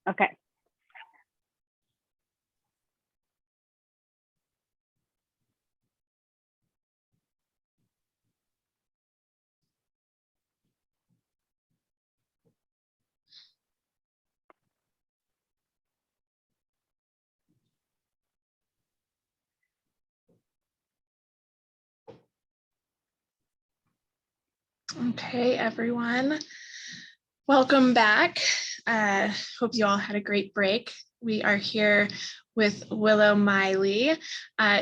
Okay. Okay, everyone. Welcome back. Hope you all had a great break. We are here with Willow Meili.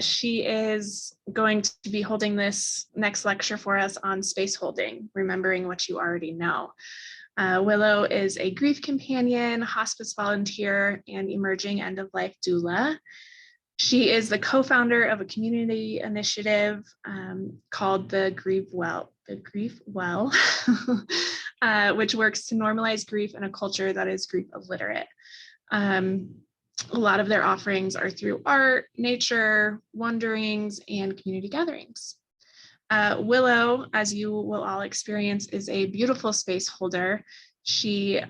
She is going to be holding this next lecture for us on space holding, remembering what you already know. Willow is a grief companion, hospice volunteer, and emerging end-of-life doula. She is the co-founder of a community initiative called the Grieve Well, which works to normalize grief in a culture that is grief illiterate. A lot of their offerings are through art, nature, wanderings, and community gatherings. Willow, as you will all experience, is a beautiful space holder. She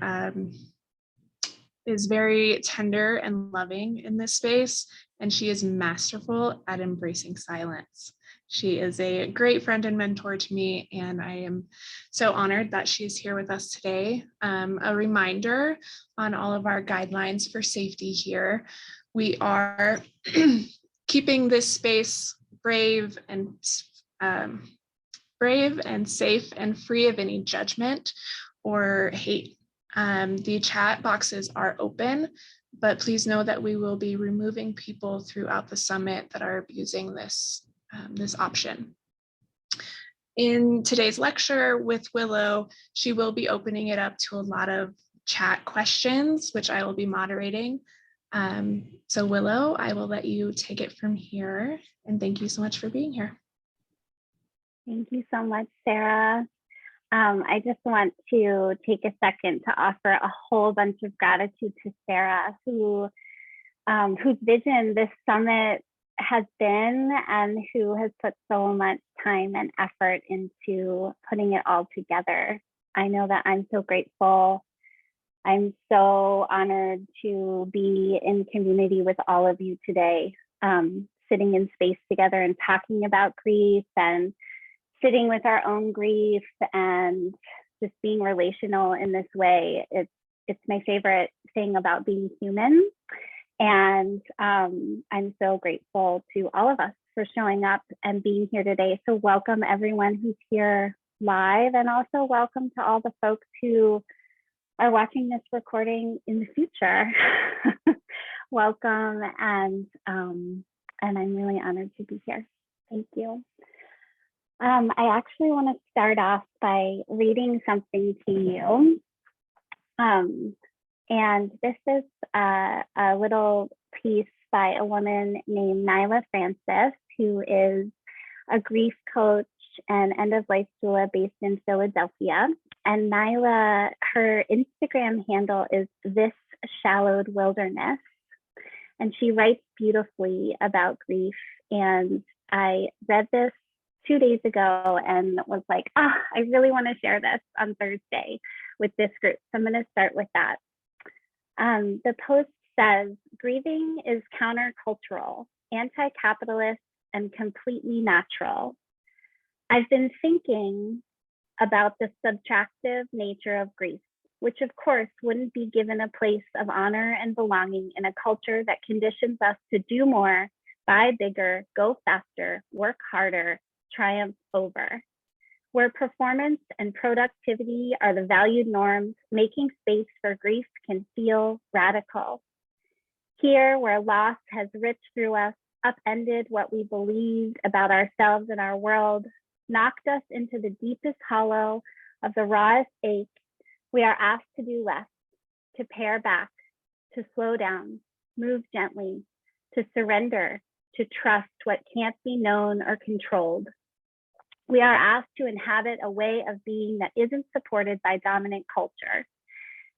is very tender and loving in this space, and she is masterful at embracing silence. She is a great friend and mentor to me, and I am so honored that she is here with us today. A reminder on all of our guidelines for safety here. We are keeping this space brave and safe and free of any judgment or hate. The chat boxes are open, but please know that we will be removing people throughout the summit that are abusing this option. In today's lecture with Willow, she will be opening it up to a lot of chat questions, which I will be moderating. So Willow, I will let you take it from here, and thank you so much for being here. Thank you so much, Sarah. I just want to take a second to offer a whole bunch of gratitude to Sarah, whose vision this summit has been, and who has put so much time and effort into putting it all together. I know that I'm so grateful. I'm so honored to be in community with all of you today, sitting in space together and talking about grief and sitting with our own grief and just being relational in this way. It's my favorite thing about being human. And I'm so grateful to all of us for showing up and being here today. So welcome everyone who's here live, and also welcome to all the folks who are watching this recording in the future. Welcome, and I'm really honored to be here. Thank you. I actually want to start off by reading something to you. And this is a little piece by a woman named Nyla Francis, who is a grief coach and end-of-life doula based in Philadelphia. And Nyla, her Instagram handle is This Shallowed Wilderness. And she writes beautifully about grief. And I read this 2 days ago and was like, I really want to share this on Thursday with this group. So I'm going to start with that. The post says, grieving is countercultural, anti-capitalist, and completely natural. I've been thinking about the subtractive nature of grief, which of course wouldn't be given a place of honor and belonging in a culture that conditions us to do more, buy bigger, go faster, work harder, triumph over. Where performance and productivity are the valued norms, making space for grief can feel radical. Here, where loss has ripped through us, upended what we believed about ourselves and our world, knocked us into the deepest hollow of the rawest ache, we are asked to do less, to pare back, to slow down, move gently, to surrender, to trust what can't be known or controlled. We are asked to inhabit a way of being that isn't supported by dominant culture.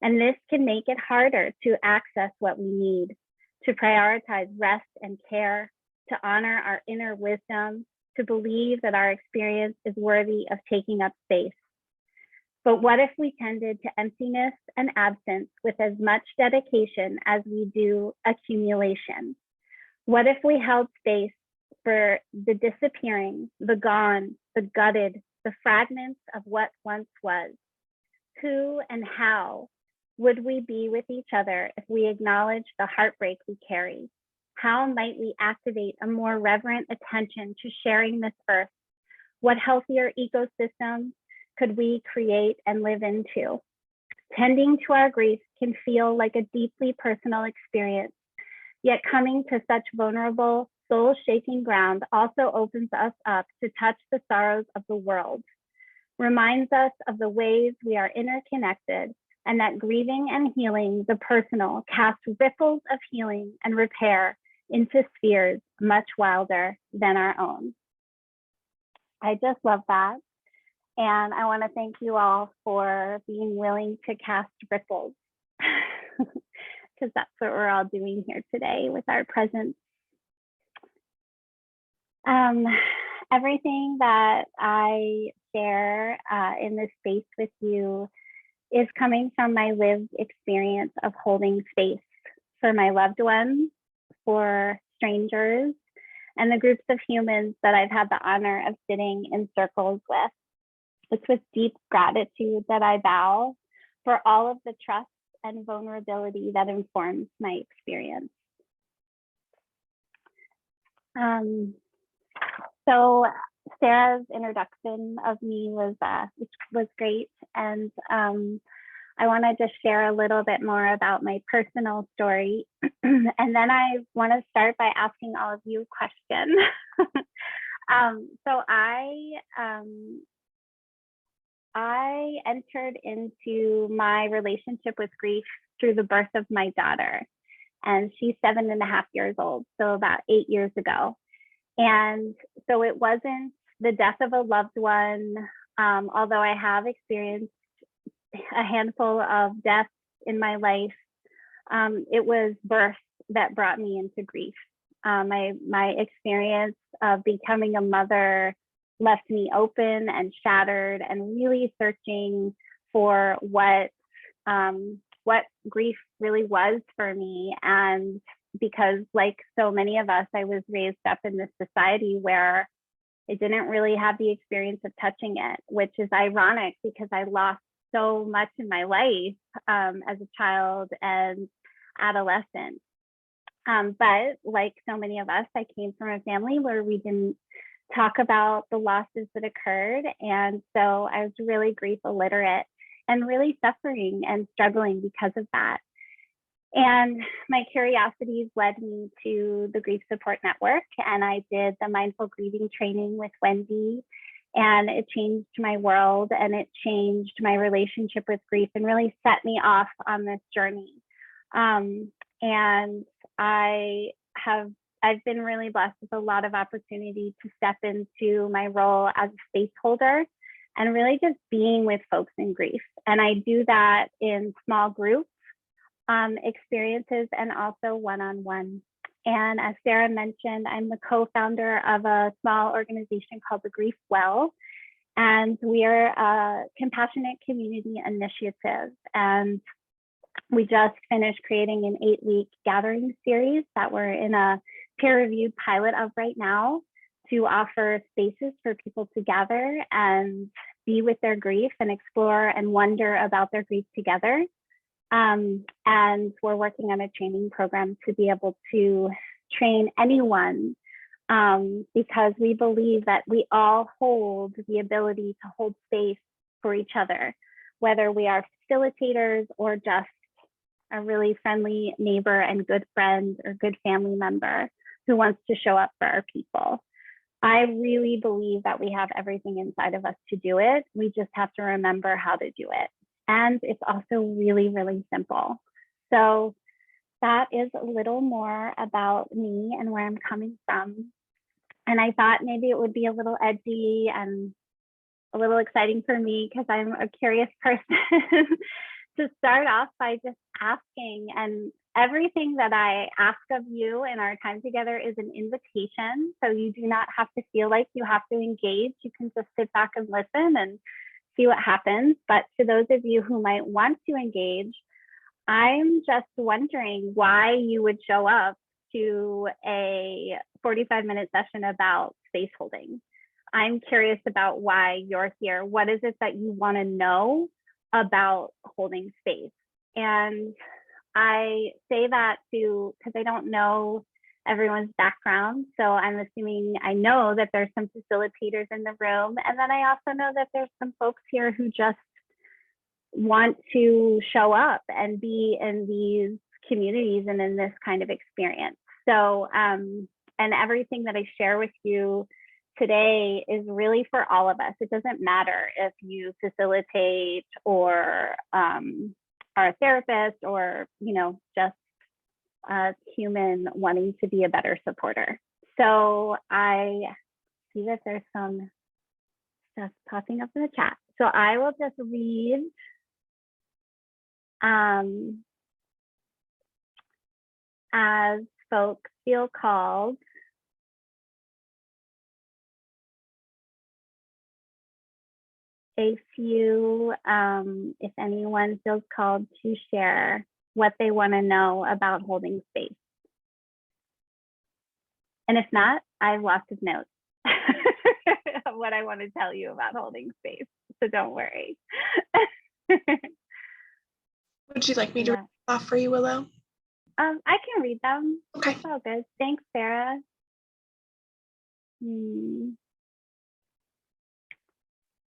And this can make it harder to access what we need, to prioritize rest and care, to honor our inner wisdom, to believe that our experience is worthy of taking up space. But what if we tended to emptiness and absence with as much dedication as we do accumulation? What if we held space for the disappearing, the gone, the gutted, the fragments of what once was? Who and how would we be with each other if we acknowledged the heartbreak we carry? How might we activate a more reverent attention to sharing this earth? What healthier ecosystems could we create and live into? Tending to our grief can feel like a deeply personal experience, yet coming to such vulnerable, soul-shaking ground also opens us up to touch the sorrows of the world, reminds us of the ways we are interconnected, and that grieving and healing the personal cast ripples of healing and repair into spheres much wilder than our own. I just love that. And I want to thank you all for being willing to cast ripples, because that's what we're all doing here today with our presence. Everything that I share in this space with you is coming from my lived experience of holding space for my loved ones, for strangers, and the groups of humans that I've had the honor of sitting in circles with. It's with deep gratitude that I bow for all of the trust and vulnerability that informs my experience. So Sarah's introduction of me was great, and I want to just share a little bit more about my personal story, and then I want to start by asking all of you a question. So I entered into my relationship with grief through the birth of my daughter, and she's 7.5 years old, so about 8 years ago. And so it wasn't the death of a loved one, although I have experienced a handful of deaths in my life. It was birth that brought me into grief. My experience of becoming a mother left me open and shattered and really searching for what grief really was for me. And because, like so many of us, I was raised up in this society where I didn't really have the experience of touching it, which is ironic because I lost so much in my life as a child and adolescent. But like so many of us, I came from a family where we didn't talk about the losses that occurred. And so I was really grief illiterate and really suffering and struggling because of that. And my curiosities led me to the Grief Support Network, and I did the mindful grieving training with Wendy, and it changed my world and it changed my relationship with grief and really set me off on this journey. And I've been really blessed with a lot of opportunity to step into my role as a space holder and really just being with folks in grief. And I do that in small groups experiences and also one-on-one. And as Sarah mentioned, I'm the co-founder of a small organization called the Grief Well, and we are a compassionate community initiative. And we just finished creating an 8-week gathering series that we're in a peer-reviewed pilot of right now to offer spaces for people to gather and be with their grief and explore and wonder about their grief together. And we're working on a training program to be able to train anyone because we believe that we all hold the ability to hold space for each other, whether we are facilitators or just a really friendly neighbor and good friend or good family member who wants to show up for our people. I really believe that we have everything inside of us to do it. We just have to remember how to do it. And it's also really, really simple. So that is a little more about me and where I'm coming from. And I thought maybe it would be a little edgy and a little exciting for me because I'm a curious person to start off by just asking. And everything that I ask of you in our time together is an invitation. So you do not have to feel like you have to engage. You can just sit back and listen and see what happens. But to those of you who might want to engage, I'm just wondering why you would show up to a 45-minute session about space holding. I'm curious about why you're here. What is it that you want to know about holding space? And I say that because I don't know everyone's background. So I'm assuming I know that there's some facilitators in the room. And then I also know that there's some folks here who just want to show up and be in these communities and in this kind of experience. So, and everything that I share with you today is really for all of us. It doesn't matter if you facilitate or are a therapist or, just a human wanting to be a better supporter. So I see that there's some stuff popping up in the chat. So I will just read as folks feel called. If anyone feels called to share what they want to know about holding space. And if not, I have lots of notes of what I want to tell you about holding space. So don't worry. Would you like me to read off for you, Willow? I can read them. Okay. It's all good. Thanks, Sarah.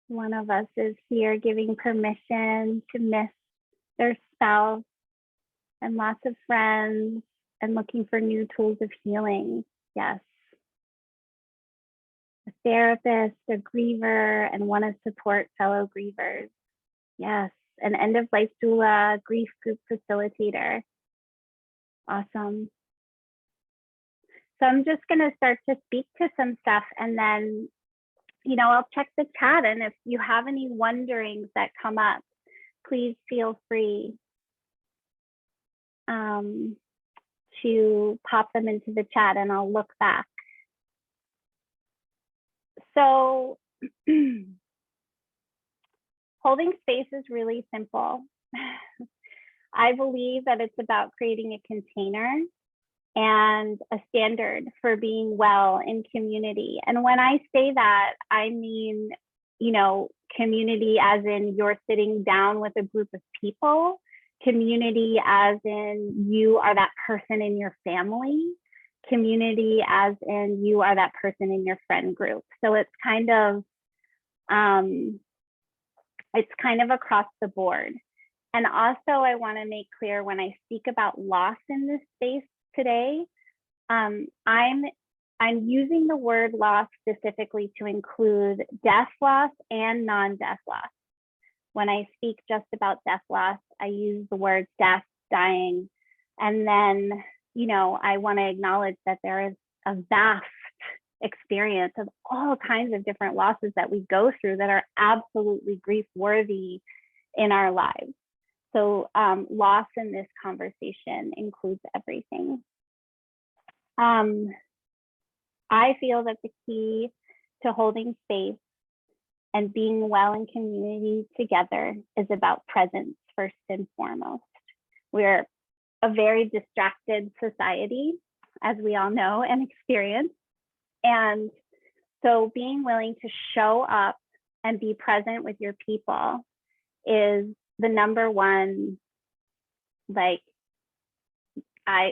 One of us is here giving permission to miss their spouse and lots of friends and looking for new tools of healing. Yes. A therapist, a griever, and want to support fellow grievers. Yes. An end-of-life doula, grief group facilitator. Awesome. So I'm just going to start to speak to some stuff, and then, I'll check the chat. And if you have any wonderings that come up, please feel free to pop them into the chat and I'll look back. So holding space is really simple. I believe that it's about creating a container and a standard for being well in community. And when I say that, I mean, community as in you're sitting down with a group of people, community as in you are that person in your family, community as in you are that person in your friend group. So it's kind of across the board. And also I want to make clear when I speak about loss in this space today, I'm using the word loss specifically to include death loss and non-death loss. When I speak just about death loss, I use the word death, dying, and then, I want to acknowledge that there is a vast experience of all kinds of different losses that we go through that are absolutely grief worthy in our lives. So loss in this conversation includes everything. I feel that the key to holding space and being well in community together is about presence first and foremost. We're a very distracted society, as we all know and experience. And so being willing to show up and be present with your people is the number one,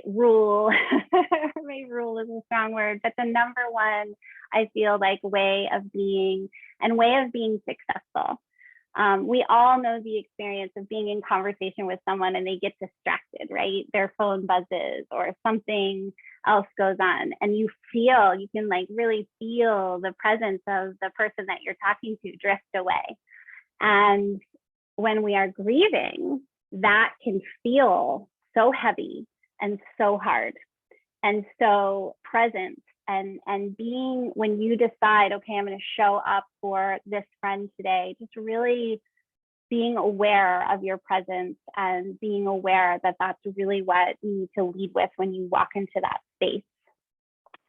rule, maybe rule is a strong word, but the number one, I feel way of being successful. We all know the experience of being in conversation with someone and they get distracted, right? Their phone buzzes or something else goes on, and you can really feel the presence of the person that you're talking to drift away. And when we are grieving, that can feel so heavy and so hard. And so presence and being, when you decide, okay, I'm going to show up for this friend today, just really being aware of your presence and being aware that that's really what you need to lead with when you walk into that space.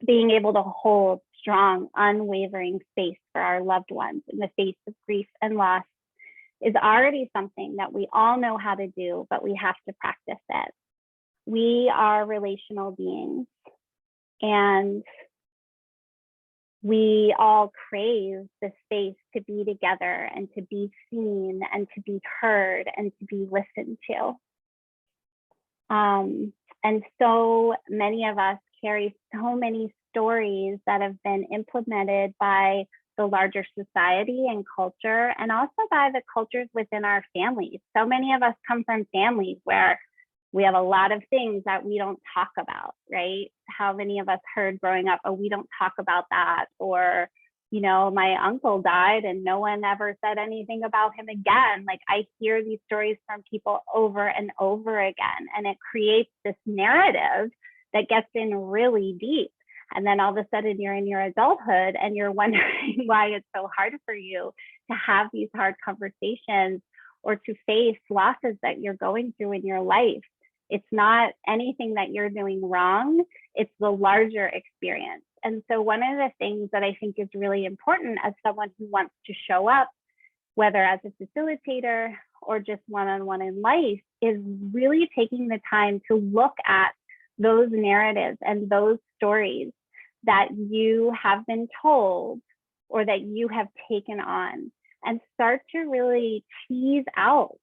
Being able to hold strong, unwavering space for our loved ones in the face of grief and loss is already something that we all know how to do, but we have to practice it. We are relational beings, and we all crave the space to be together and to be seen and to be heard and to be listened to. And so many of us carry so many stories that have been implemented by the larger society and culture, and also by the cultures within our families. So many of us come from families where we have a lot of things that we don't talk about, right? How many of us heard growing up, oh, we don't talk about that, or, you know, my uncle died and no one ever said anything about him again. Like, I hear these stories from people over and over again, and it creates this narrative that gets in really deep. And then all of a sudden you're in your adulthood and you're wondering why it's so hard for you to have these hard conversations or to face losses that you're going through in your life. It's not anything that you're doing wrong, it's the larger experience. And so one of the things that I think is really important as someone who wants to show up, whether as a facilitator or just one-on-one in life, is really taking the time to look at those narratives and those stories that you have been told or that you have taken on, and start to really tease out.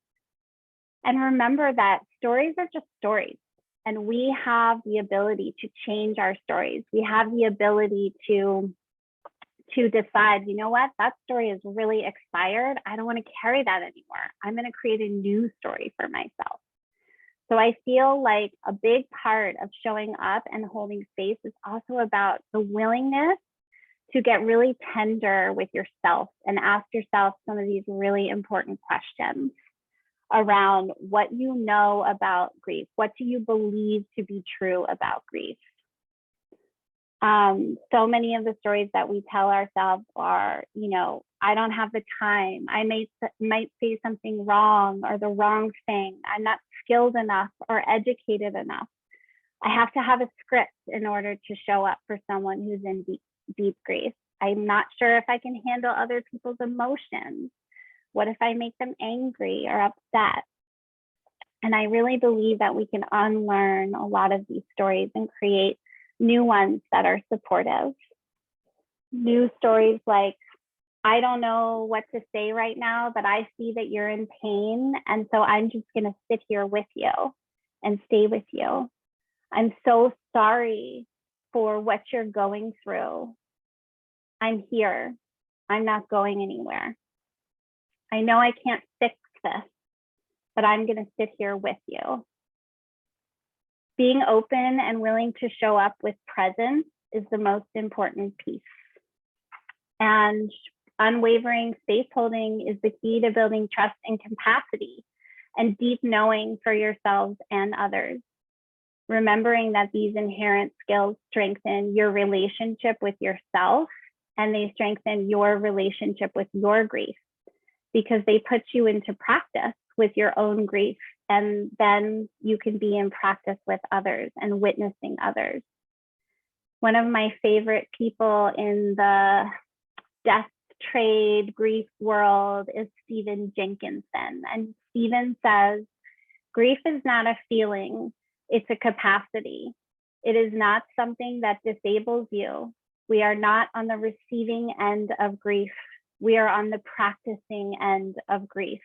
And remember that stories are just stories, and we have the ability to change our stories. We have the ability to decide, you know what, that story is really expired. I don't want to carry that anymore. I'm going to create a new story for myself. So I feel like a big part of showing up and holding space is also about the willingness to get really tender with yourself and ask yourself some of these really important questions around what you know about grief. What do you believe to be true about grief? So many of the stories that we tell ourselves are, you know, I don't have the time. I might say something wrong or the wrong thing. I'm not skilled enough or educated enough. I have to have a script in order to show up for someone who's in deep grief. I'm not sure if I can handle other people's emotions. What if I make them angry or upset? And I really believe that we can unlearn a lot of these stories and create new ones that are supportive. New stories like, I don't know what to say right now, but I see that you're in pain. And so I'm just going to sit here with you and stay with you. I'm so sorry for what you're going through. I'm here. I'm not going anywhere. I know I can't fix this, but I'm going to sit here with you. Being open and willing to show up with presence is the most important piece. And unwavering space holding is the key to building trust and capacity and deep knowing for yourselves and others. Remembering that these inherent skills strengthen your relationship with yourself, and they strengthen your relationship with your grief, because they put you into practice with your own grief, and then you can be in practice with others and witnessing others. One of my favorite people in the death trade grief world is Stephen Jenkinson. And Stephen says, grief is not a feeling, it's a capacity. It is not something that disables you. We are not on the receiving end of grief. We are on the practicing end of grief.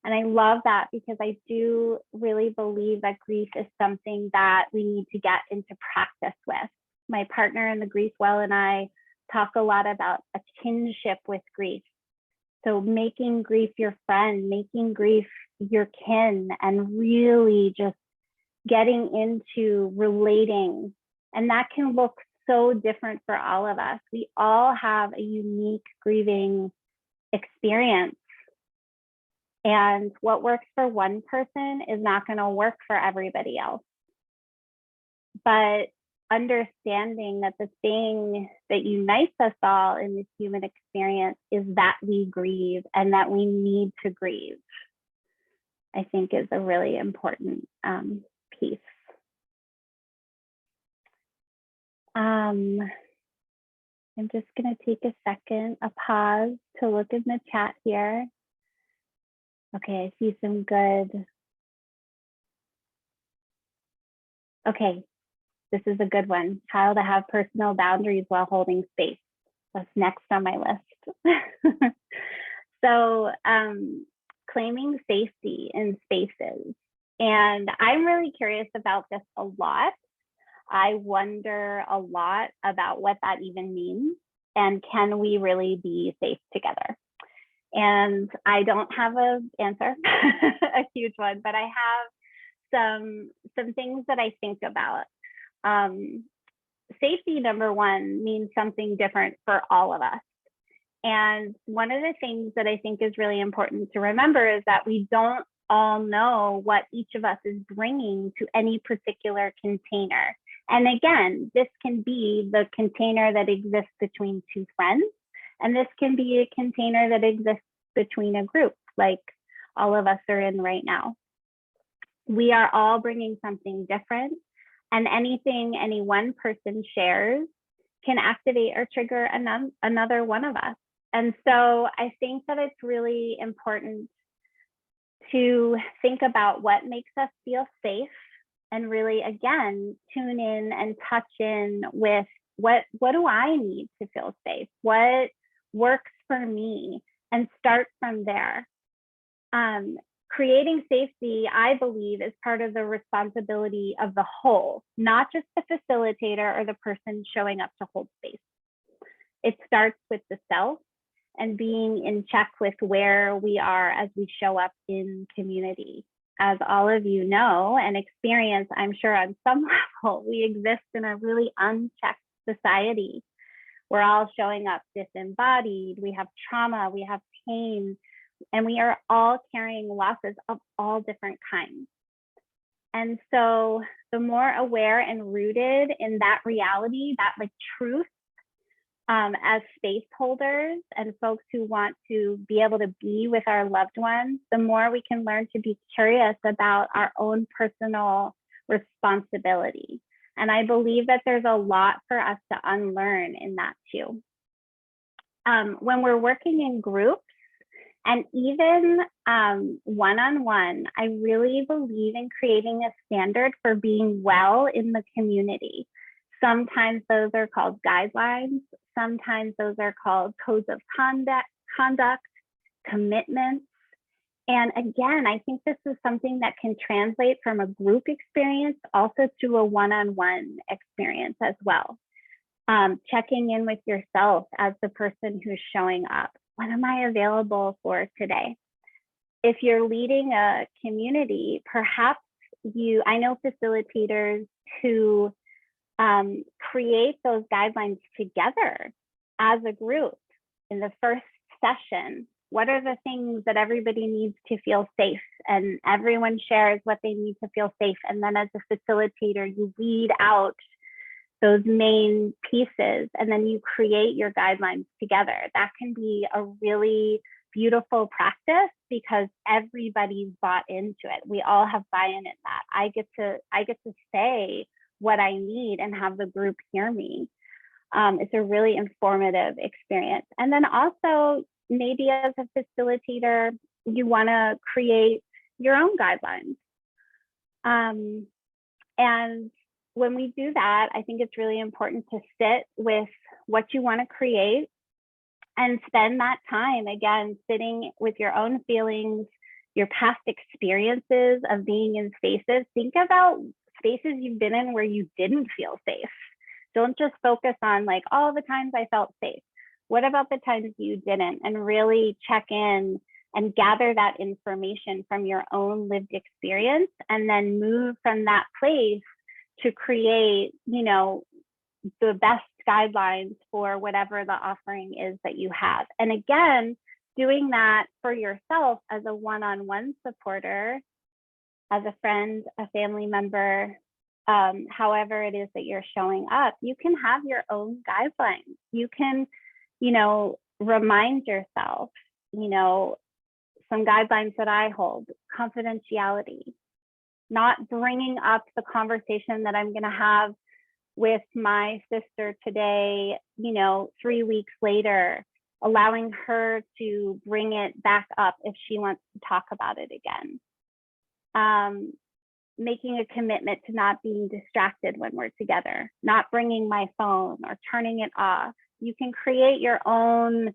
And I love that, because I do really believe that grief is something that we need to get into practice with. My partner in the grief well and I talk a lot about a kinship with grief. So making grief your friend, making grief your kin, and really just getting into relating. And that can look so different for all of us. We all have a unique grieving experience. And what works for one person is not going to work for everybody else. But understanding that the thing that unites us all in this human experience is that we grieve and that we need to grieve, I think is a really important piece. I'm just going to take a second, a pause to look in the chat here. Okay, I see some good. Okay, this is a good one. How to have personal boundaries while holding space. That's next on my list. So, claiming safety in spaces. And I'm really curious about this a lot. I wonder a lot about what that even means. And can we really be safe together? And I don't have an answer, a huge one, but I have some things that I think about. Um, Safety, number one, means something different for all of us. And one of the things that I think is really important to remember is that we don't all know what each of us is bringing to any particular container. And again, this can be the container that exists between two friends, and this can be a container that exists between a group, like all of us are in right now. We are all bringing something different, and anything any one person shares can activate or trigger another one of us. And so I think that it's really important to think about what makes us feel safe, and really, again, tune in and touch in with what do I need to feel safe? What works for me? And start from there. Creating safety, I believe, is part of the responsibility of the whole, not just the facilitator or the person showing up to hold space. It starts with the self and being in check with where we are as we show up in community. As all of you know and experience, I'm sure on some level, we exist in a really unchecked society. We're all showing up disembodied, we have trauma, we have pain, and we are all carrying losses of all different kinds. And so the more aware and rooted in that reality, that like truth, as space holders and folks who want to be able to be with our loved ones, the more we can learn to be curious about our own personal responsibility. And I believe that there's a lot for us to unlearn in that too. When we're working in groups, and even one-on-one, I really believe in creating a standard for being well in the community. Sometimes those are called guidelines. Sometimes those are called codes of conduct, commitments. And again, I think this is something that can translate from a group experience also to a one-on-one experience as well. Checking in with yourself as the person who's showing up. What am I available for today? If you're leading a community, perhaps I know facilitators who create those guidelines together as a group in the first session. What are the things that everybody needs to feel safe? And everyone shares what they need to feel safe. And then as a facilitator, you lead out those main pieces, and then you create your guidelines together. That can be a really beautiful practice because everybody's bought into it. We all have buy-in in that. I get to say what I need and have the group hear me. It's a really informative experience. And then also, maybe as a facilitator, you want to create your own guidelines. And when we do that, I think it's really important to sit with what you want to create and spend that time, again, sitting with your own feelings, your past experiences of being in spaces. Think about spaces you've been in where you didn't feel safe. Don't just focus on like all the times I felt safe. What about the times you didn't? And really check in and gather that information from your own lived experience, and then move from that place to create, the best guidelines for whatever the offering is that you have. And again, doing that for yourself as a one-on-one supporter, as a friend, a family member, however it is that you're showing up, you can have your own guidelines. You can, remind yourself, some guidelines that I hold: confidentiality, not bringing up the conversation that I'm going to have with my sister today, 3 weeks later, allowing her to bring it back up if she wants to talk about it again. Making a commitment to not being distracted when we're together, not bringing my phone or turning it off. You can create your own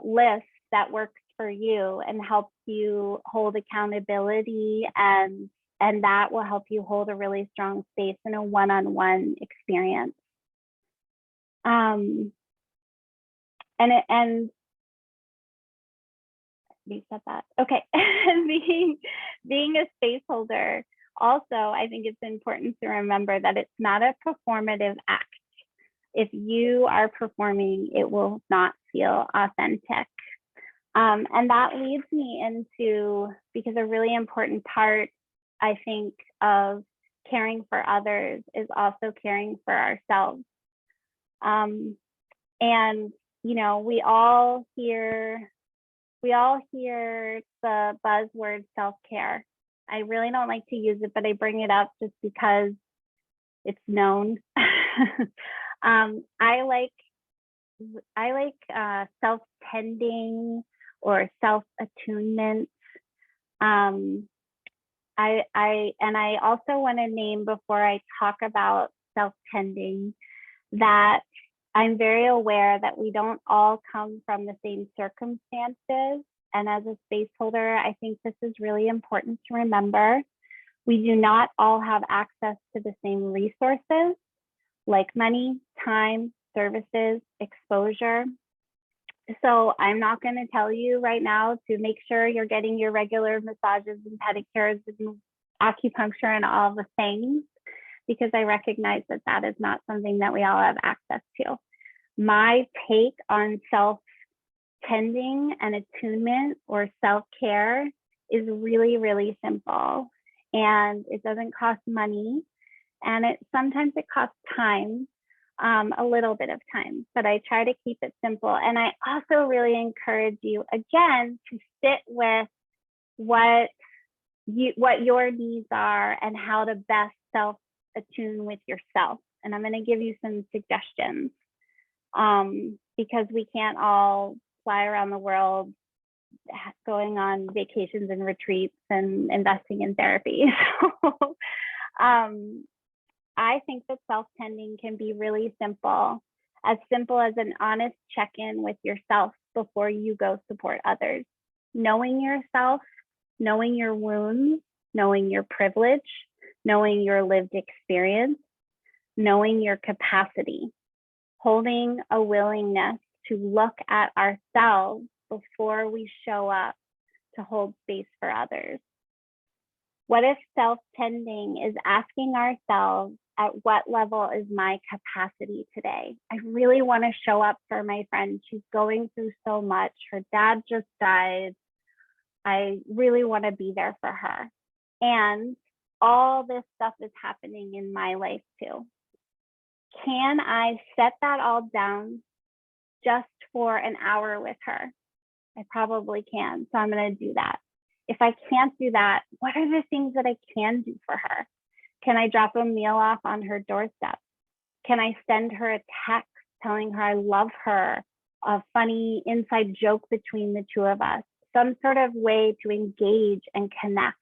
list that works for you and helps you hold accountability, and that will help you hold a really strong space in a one-on-one experience. And you said that. Okay. being a space holder. Also, I think it's important to remember that it's not a performative act. If you are performing, it will not feel authentic. And that leads me into, because a really important part, I think, of caring for others is also caring for ourselves. And, you know, we all hear the buzzword self-care. I really don't like to use it, but I bring it up just because it's known. I like self-tending or self-attunement. I also want to name, before I talk about self-tending, that I'm very aware that we don't all come from the same circumstances. And as a space holder, I think this is really important to remember. We do not all have access to the same resources, like money, time, services, exposure. So I'm not going to tell you right now to make sure you're getting your regular massages and pedicures and acupuncture and all the things, because I recognize that that is not something that we all have access to. My take on self-tending and attunement or self-care is really, really simple. And it doesn't cost money. And sometimes it costs time, a little bit of time, but I try to keep it simple. And I also really encourage you, again, to sit with what your needs are and how to best self-attune with yourself. And I'm going to give you some suggestions, because we can't all fly around the world going on vacations and retreats and investing in therapy. So, I think that self-tending can be really simple as an honest check-in with yourself before you go support others. Knowing yourself, knowing your wounds, knowing your privilege, knowing your lived experience, knowing your capacity, holding a willingness to look at ourselves before we show up to hold space for others. What if self-tending is asking ourselves, at what level is my capacity today? I really want to show up for my friend. She's going through so much. Her dad just died. I really want to be there for her. And all this stuff is happening in my life too. Can I set that all down just for an hour with her? I probably can. So I'm going to do that. If I can't do that, what are the things that I can do for her? Can I drop a meal off on her doorstep? Can I send her a text telling her I love her, a funny inside joke between the two of us, some sort of way to engage and connect?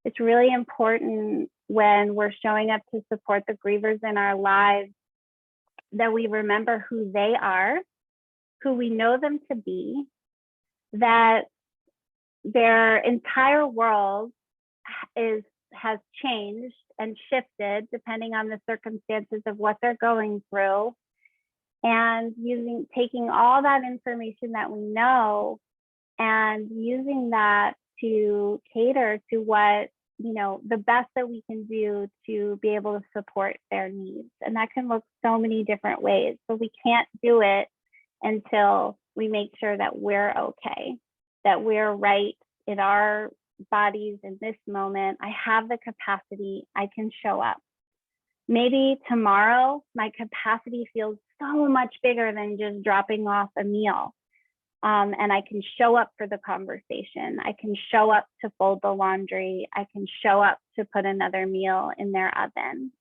It's really important when we're showing up to support the grievers in our lives that we remember who they are, who we know them to be, that their entire world has changed and shifted depending on the circumstances of what they're going through, and taking all that information that we know and using that to cater to what, the best that we can do to be able to support their needs. And that can look so many different ways, but we can't do it until we make sure that we're okay, that we're right in our bodies in this moment. I have the capacity, I can show up. Maybe tomorrow my capacity feels so much bigger than just dropping off a meal. And I can show up for the conversation. I can show up to fold the laundry. I can show up to put another meal in their oven.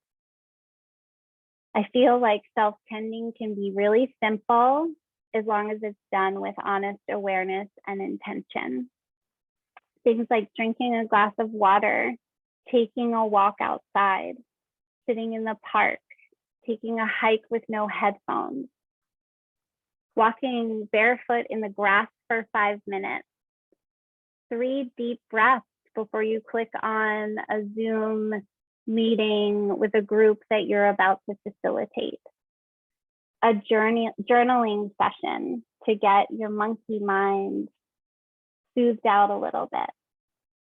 I feel like self-tending can be really simple. as long as it's done with honest awareness and intention. Things like drinking a glass of water, taking a walk outside, sitting in the park, taking a hike with no headphones, walking barefoot in the grass for 5 minutes, 3 deep breaths before you click on a Zoom meeting with a group that you're about to facilitate, a journaling session to get your monkey mind soothed out a little bit.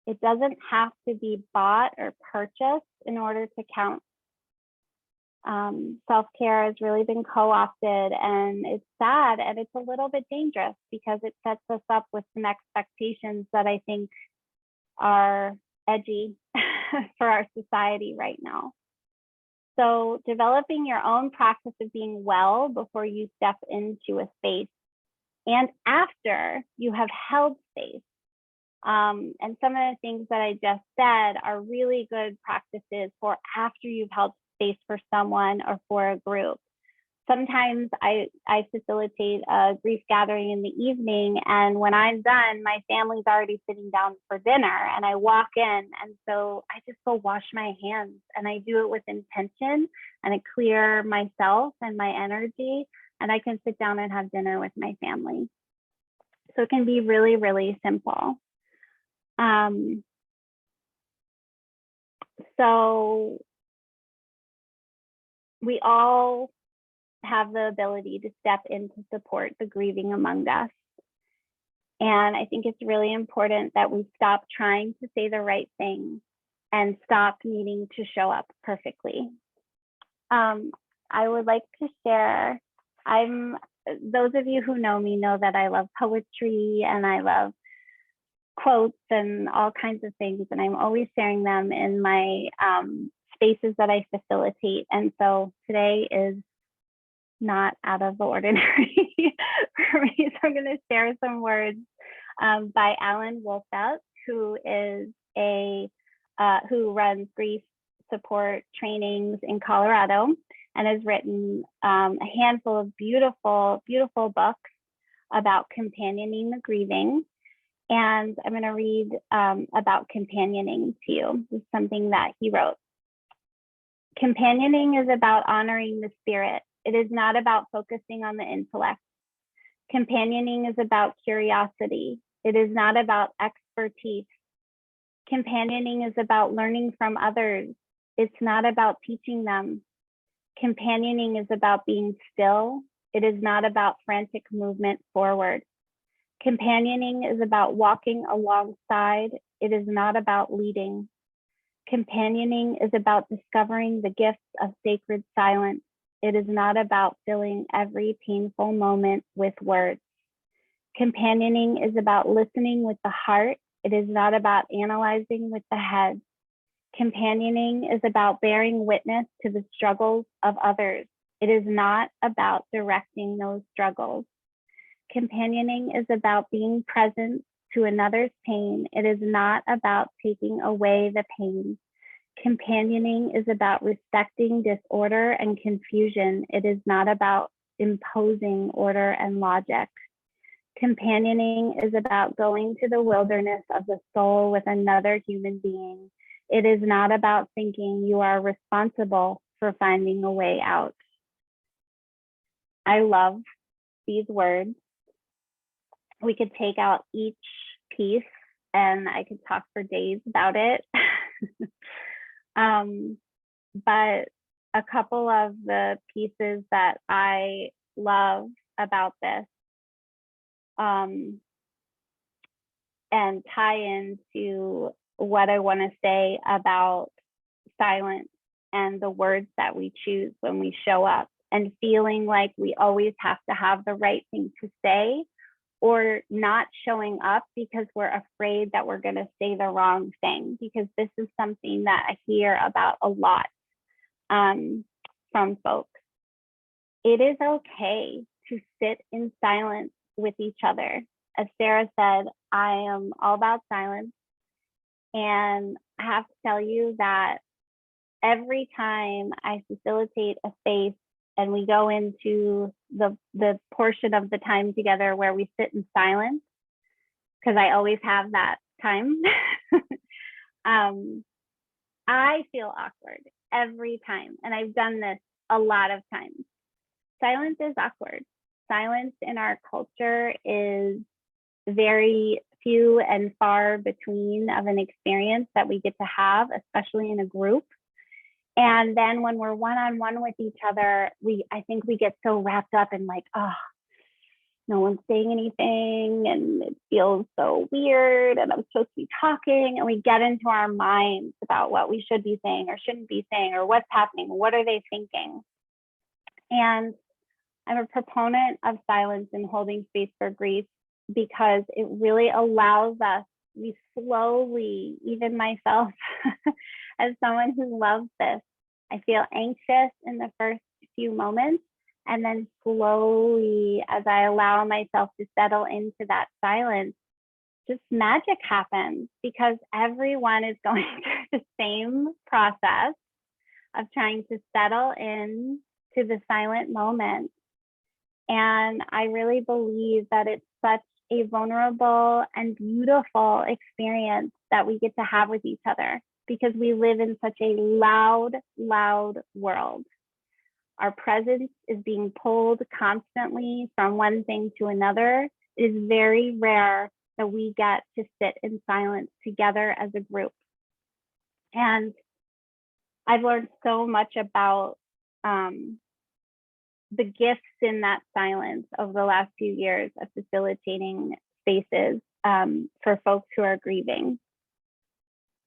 It doesn't have to be bought or purchased in order to count. Self-care has really been co-opted, and it's sad and it's a little bit dangerous because it sets us up with some expectations that I think are edgy for our society right now. So developing your own practice of being well before you step into a space and after you have held space. And some of the things that I just said are really good practices for after you've held space for someone or for a group. Sometimes I facilitate a grief gathering in the evening, and when I'm done, my family's already sitting down for dinner, and I walk in, and so I just go wash my hands, and I do it with intention, and I clear myself and my energy, and I can sit down and have dinner with my family. So it can be really, really simple. So we all have the ability to step in to support the grieving among us. And I think it's really important that we stop trying to say the right thing and stop needing to show up perfectly. I would like to share, those of you who know me know that I love poetry and I love quotes and all kinds of things, and I'm always sharing them in my spaces that I facilitate. And so today is not out of the ordinary for me. So I'm going to share some words by Alan Wolfelt, who is who runs grief support trainings in Colorado and has written a handful of beautiful, beautiful books about companioning the grieving. And I'm going to read about companioning to you. This is something that he wrote. Companioning is about honoring the spirit. It is not about focusing on the intellect. Companioning is about curiosity. It is not about expertise. Companioning is about learning from others. It's not about teaching them. Companioning is about being still. It is not about frantic movement forward. Companioning is about walking alongside. It is not about leading. Companioning is about discovering the gifts of sacred silence. It is not about filling every painful moment with words. Companioning is about listening with the heart. It is not about analyzing with the head. Companioning is about bearing witness to the struggles of others. It is not about directing those struggles. Companioning is about being present to another's pain. It is not about taking away the pain. Companioning is about respecting disorder and confusion. It is not about imposing order and logic. Companioning is about going to the wilderness of the soul with another human being. It is not about thinking you are responsible for finding a way out. I love these words. We could take out each piece and I could talk for days about it. But a couple of the pieces that I love about this and tie into what I want to say about silence and the words that we choose when we show up, and feeling like we always have to have the right thing to say, or not showing up because we're afraid that we're going to say the wrong thing, because this is something that I hear about a lot from folks. It is okay to sit in silence with each other. As Sarah said, I am all about silence. And I have to tell you that every time I facilitate a space and we go into the portion of the time together where we sit in silence, because I always have that time. I feel awkward every time, and I've done this a lot of times. Silence is awkward. Silence in our culture is very few and far between of an experience that we get to have, especially in a group. And then when we're one-on-one with each other, I think we get so wrapped up in like, oh, no one's saying anything and it feels so weird and I'm supposed to be talking, and we get into our minds about what we should be saying or shouldn't be saying, or what's happening, what are they thinking. And I'm a proponent of silence and holding space for grief, because it really allows us, we slowly, even myself, as someone who loves this, I feel anxious in the first few moments. And then slowly, as I allow myself to settle into that silence, just magic happens, because everyone is going through the same process of trying to settle in to the silent moment. And I really believe that it's such a vulnerable and beautiful experience that we get to have with each other, because we live in such a loud, loud world. Our presence is being pulled constantly from one thing to another. It is very rare that we get to sit in silence together as a group. And I've learned so much about the gifts in that silence over the last few years of facilitating spaces for folks who are grieving.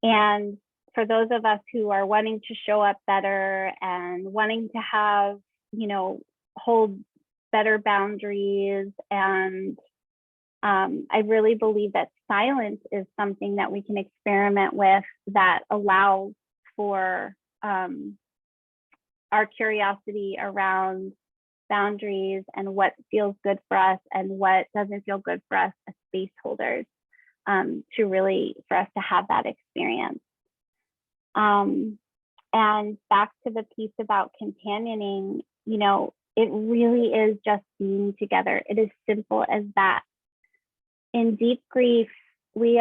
And for those of us who are wanting to show up better and wanting to have, hold better boundaries. And I really believe that silence is something that we can experiment with that allows for our curiosity around boundaries and what feels good for us and what doesn't feel good for us as space holders, for us to have that experience. And back to the piece about companioning, it really is just being together. It is simple as that. In deep grief, we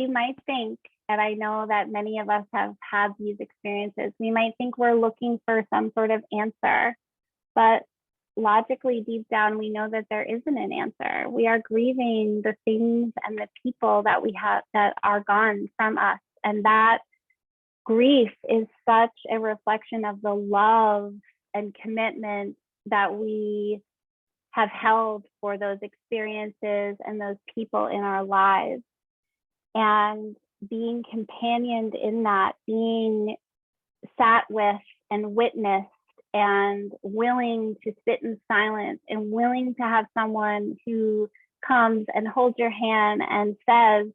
might think, and I know that many of us have had these experiences, we might think we're looking for some sort of answer, but logically deep down, we know that there isn't an answer. We are grieving the things and the people that we have that are gone from us. And that grief is such a reflection of the love and commitment that we have held for those experiences and those people in our lives. And being companioned in that, being sat with and witnessed and willing to sit in silence and willing to have someone who comes and holds your hand and says,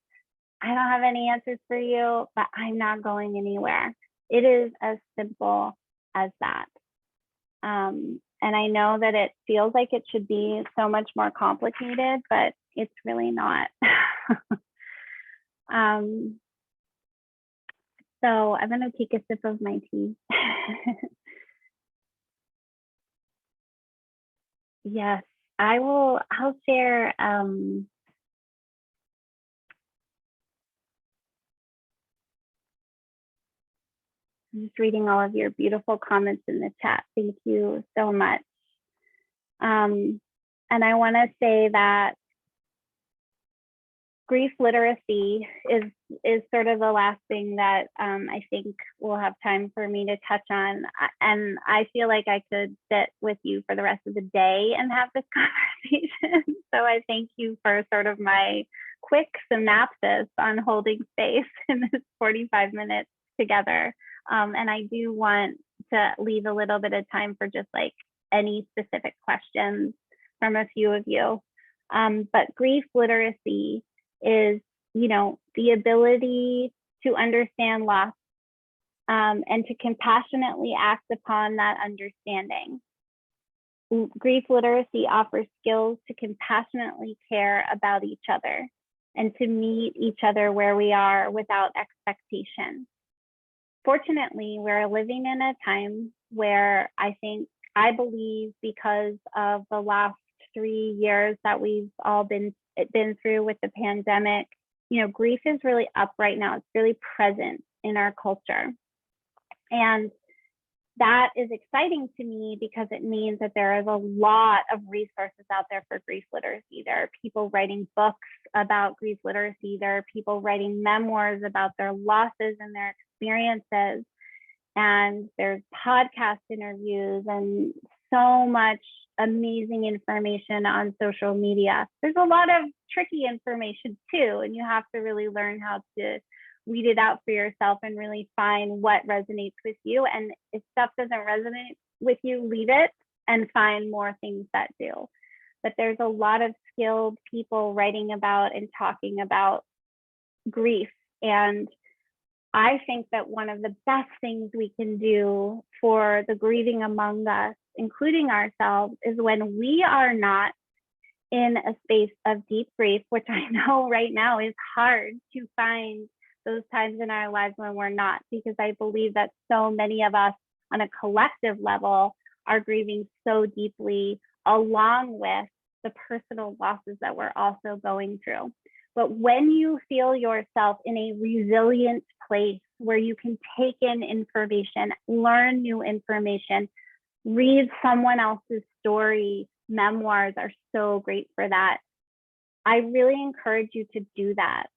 I don't have any answers for you, but I'm not going anywhere. It is as simple as that. And I know that it feels like it should be so much more complicated, but it's really not. So I'm going to take a sip of my tea. Yes, I'll share. I'm just reading all of your beautiful comments in the chat. Thank you so much. And I want to say that grief literacy is sort of the last thing that I think we'll have time for me to touch on. And I feel like I could sit with you for the rest of the day and have this conversation. So I thank you for sort of my quick synopsis on holding space in this 45 minutes together. And I do want to leave a little bit of time for just like any specific questions from a few of you. But grief literacy is, the ability to understand loss and to compassionately act upon that understanding. Grief literacy offers skills to compassionately care about each other and to meet each other where we are without expectation. Fortunately, we're living in a time where I believe because of the last 3 years that we've all been through with the pandemic, grief is really up right now. It's really present in our culture. And that is exciting to me because it means that there is a lot of resources out there for grief literacy. There are people writing books about grief literacy. There are people writing memoirs about their losses and their experiences. And there's podcast interviews and so much amazing information on social media. There's a lot of tricky information too, and you have to really learn how to weed it out for yourself and really find what resonates with you. And if stuff doesn't resonate with you, leave it and find more things that do. But there's a lot of skilled people writing about and talking about grief. And I think that one of the best things we can do for the grieving among us, including ourselves, is when we are not in a space of deep grief, which I know right now is hard to find those times in our lives when we're not, because I believe that so many of us on a collective level are grieving so deeply, along with the personal losses that we're also going through. But when you feel yourself in a resilient place where you can take in information, learn new information, read someone else's story, memoirs are so great for that. I really encourage you to do that.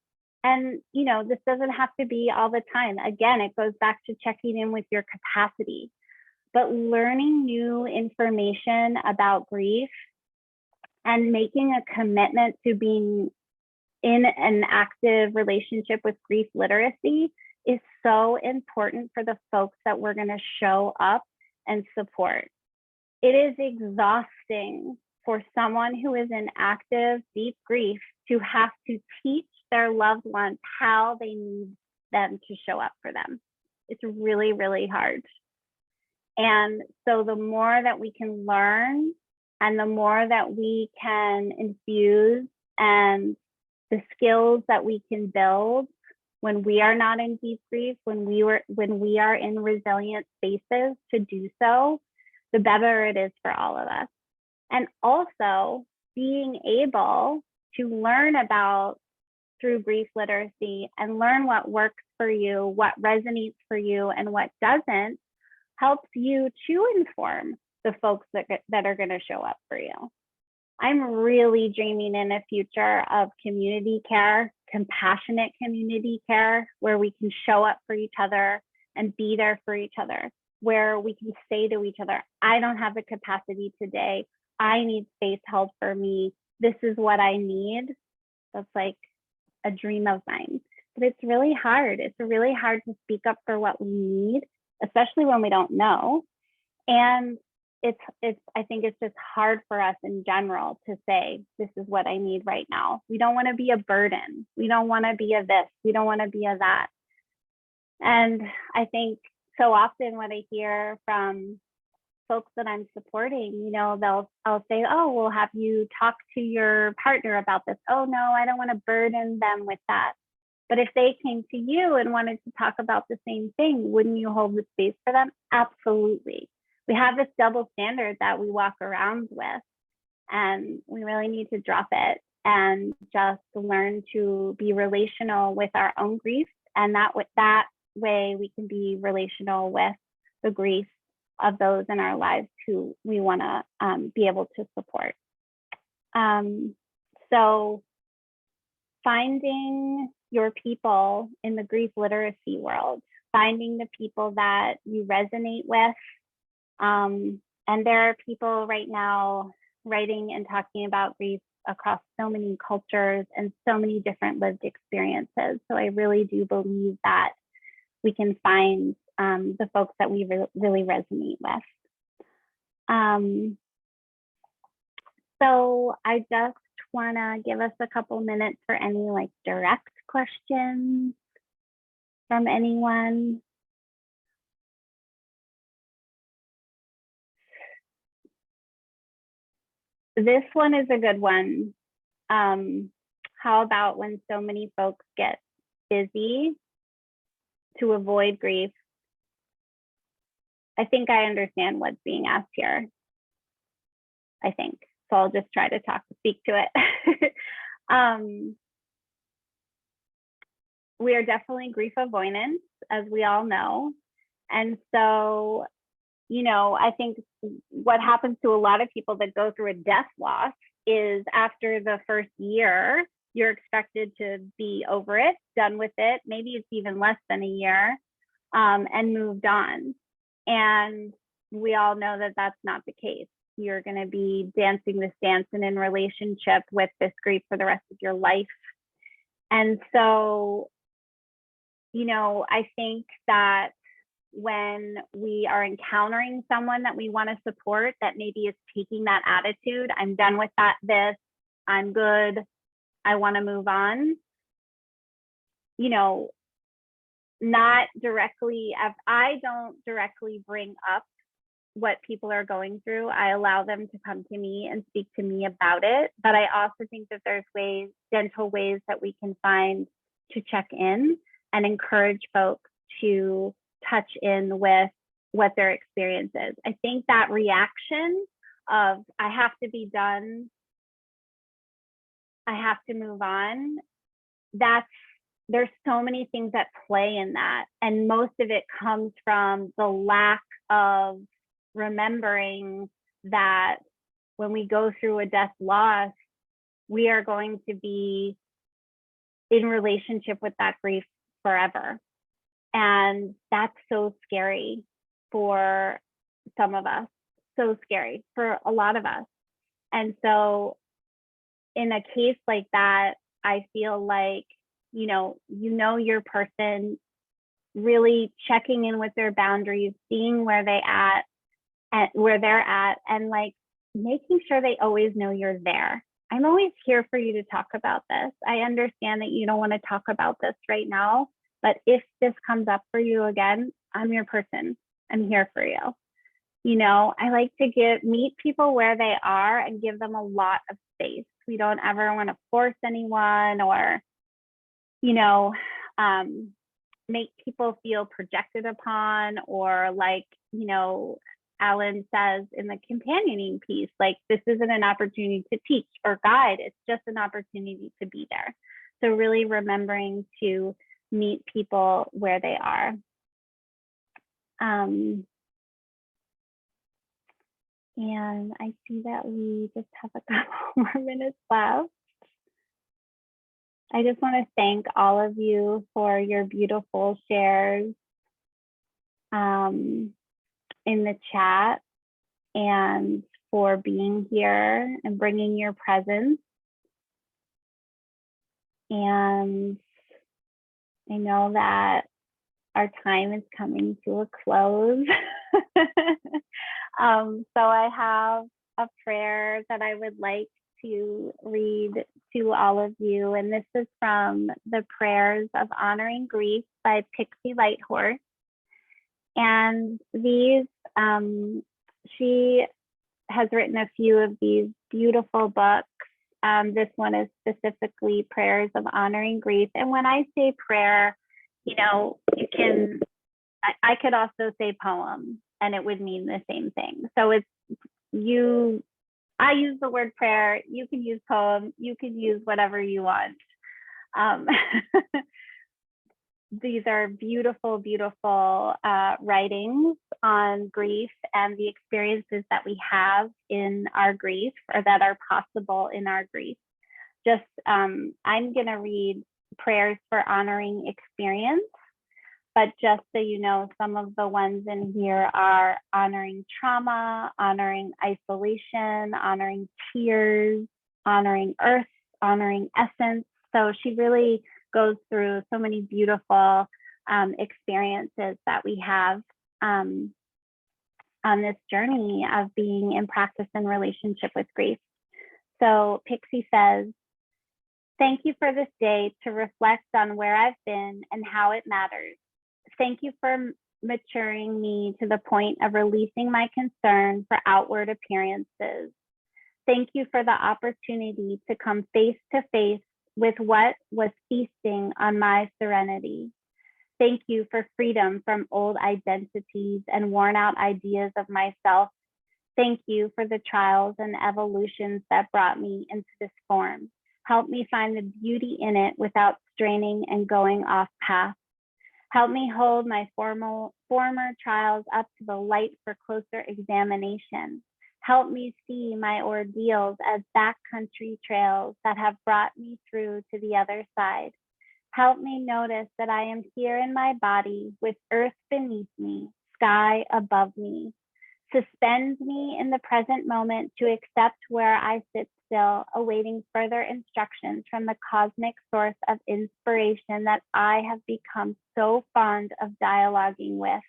And, this doesn't have to be all the time. Again, it goes back to checking in with your capacity. But learning new information about grief and making a commitment to being in an active relationship with grief literacy is so important for the folks that we're going to show up and support. It is exhausting for someone who is in active, deep grief to have to teach their loved ones how they need them to show up for them. It's really, really hard. And so the more that we can learn and the more that we can infuse and the skills that we can build when we are not in deep grief, when we are in resilient spaces to do so, the better it is for all of us. And also being able to learn about through grief literacy and learn what works for you, what resonates for you, and what doesn't, helps you to inform the folks that are going to show up for you. I'm really dreaming in a future of community care, compassionate community care, where we can show up for each other and be there for each other, where we can say to each other, I don't have the capacity today. I need space held for me. This is what I need. That's like a dream of mine. But it's really hard. It's really hard to speak up for what we need, especially when we don't know. And I think it's just hard for us in general to say, this is what I need right now. We don't want to be a burden. We don't want to be a this. We don't want to be a that. And I think so often what I hear from folks that I'm supporting, I'll say, oh, well, have you talked to your partner about this? Oh, no, I don't want to burden them with that. But if they came to you and wanted to talk about the same thing, wouldn't you hold the space for them? Absolutely. We have this double standard that we walk around with, and we really need to drop it and just learn to be relational with our own grief. And that way we can be relational with the grief of those in our lives who we want to be able to support. So finding your people in the grief literacy world, finding the people that you resonate with. And there are people right now writing and talking about grief across so many cultures and so many different lived experiences. So I really do believe that we can find the folks that we really resonate with. So I just want to give us a couple minutes for any direct questions from anyone. This one is a good one. How about when so many folks get busy to avoid grief? I think I understand what's being asked here. I think. So I'll just try to speak to it. We are definitely grief avoidance, as we all know. And so, you know, I think what happens to a lot of people that go through a death loss is after the first year, you're expected to be over it, done with it. Maybe it's even less than a year, and moved on. And we all know that that's not the case. You're going to be dancing this dance and in relationship with this grief for the rest of your life. And so, you know, I think that when we are encountering someone that we want to support that maybe is taking that attitude, I'm done with I'm good, I want to move on, you know, not directly, if I don't directly bring up what people are going through, I allow them to come to me and speak to me about it. But I also think that there's gentle ways that we can find to check in and encourage folks to touch in with what their experience is. I think that reaction of, I have to be done, I have to move on, there's so many things that play in that. And most of it comes from the lack of remembering that when we go through a death loss, we are going to be in relationship with that grief forever. And that's so scary for some of us, so scary for a lot of us. And so in a case like that, I feel like, you know your person, really checking in with their boundaries, seeing where they're at, and like making sure they always know you're there. I'm always here for you to talk about this. I understand that you don't want to talk about this right now, but if this comes up for you again, I'm your person. I'm here for you. You know, I like to meet people where they are and give them a lot of space. We don't ever want to force anyone or, you know, make people feel projected upon, or like, you know, Alan says in the companioning piece, like, this isn't an opportunity to teach or guide, it's just an opportunity to be there. So really remembering to meet people where they are. And I see that we just have a couple more minutes left. I just want to thank all of you for your beautiful shares in the chat, and for being here and bringing your presence. And I know that our time is coming to a close. So I have a prayer that I would like to read to all of you. And this is from the Prayers of Honoring Grief by Pixie Lighthorse. And these, she has written a few of these beautiful books. This one is specifically Prayers of Honoring Grief. And when I say prayer, you know, I could also say poem, and it would mean the same thing. So I use the word prayer, you can use poem, you can use whatever you want. These are beautiful, beautiful writings on grief and the experiences that we have in our grief, or that are possible in our grief. I'm going to read Prayers for Honoring Experience, but just so you know, some of the ones in here are honoring trauma, honoring isolation, honoring tears, honoring earth, honoring essence. So she really goes through so many beautiful experiences that we have on this journey of being in practice and relationship with grief. So Pixie says, "Thank you for this day to reflect on where I've been and how it matters. Thank you for maturing me to the point of releasing my concern for outward appearances. Thank you for the opportunity to come face to face with what was feasting on my serenity. Thank you for freedom from old identities and worn out ideas of myself. Thank you for the trials and evolutions that brought me into this form. Help me find the beauty in it without straining and going off path. Help me hold my former trials up to the light for closer examination. Help me see my ordeals as backcountry trails that have brought me through to the other side. Help me notice that I am here in my body with earth beneath me, sky above me. Suspend me in the present moment to accept where I sit still, awaiting further instructions from the cosmic source of inspiration that I have become so fond of dialoguing with.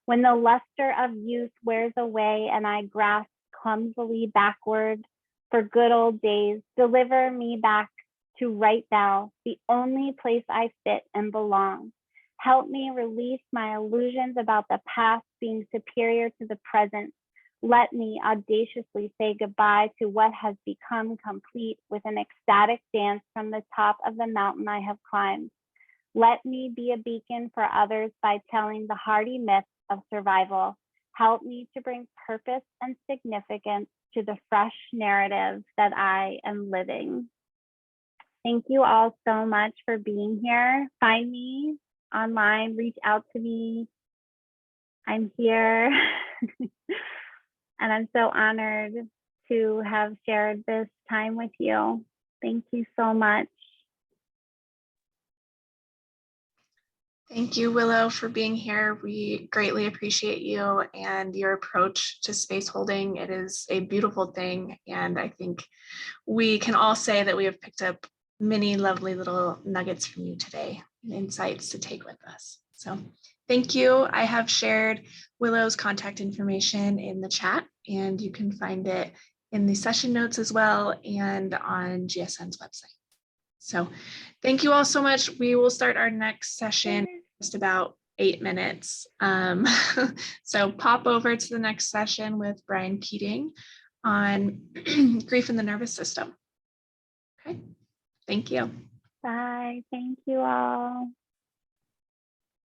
When the luster of youth wears away and I grasp clumsily backward for good old days, deliver me back to right now, the only place I fit and belong. Help me release my illusions about the past being superior to the present. Let me audaciously say goodbye to what has become complete with an ecstatic dance from the top of the mountain I have climbed. Let me be a beacon for others by telling the hardy myths of survival. Help me to bring purpose and significance to the fresh narrative that I am living. Thank you all so much for being here. Find me online, reach out to me. I'm here. And I'm so honored to have shared this time with you. Thank you so much. Thank you, Willow, for being here. We greatly appreciate you and your approach to space holding. It is a beautiful thing. And I think we can all say that we have picked up many lovely little nuggets from you today and insights to take with us. So thank you. I have shared Willow's contact information in the chat, and you can find it in the session notes as well and on GSN's website. So thank you all so much. We will start our next session in just about 8 minutes. So pop over to the next session with Brian Keating on grief in the nervous system. Okay, thank you. Bye. Thank you all.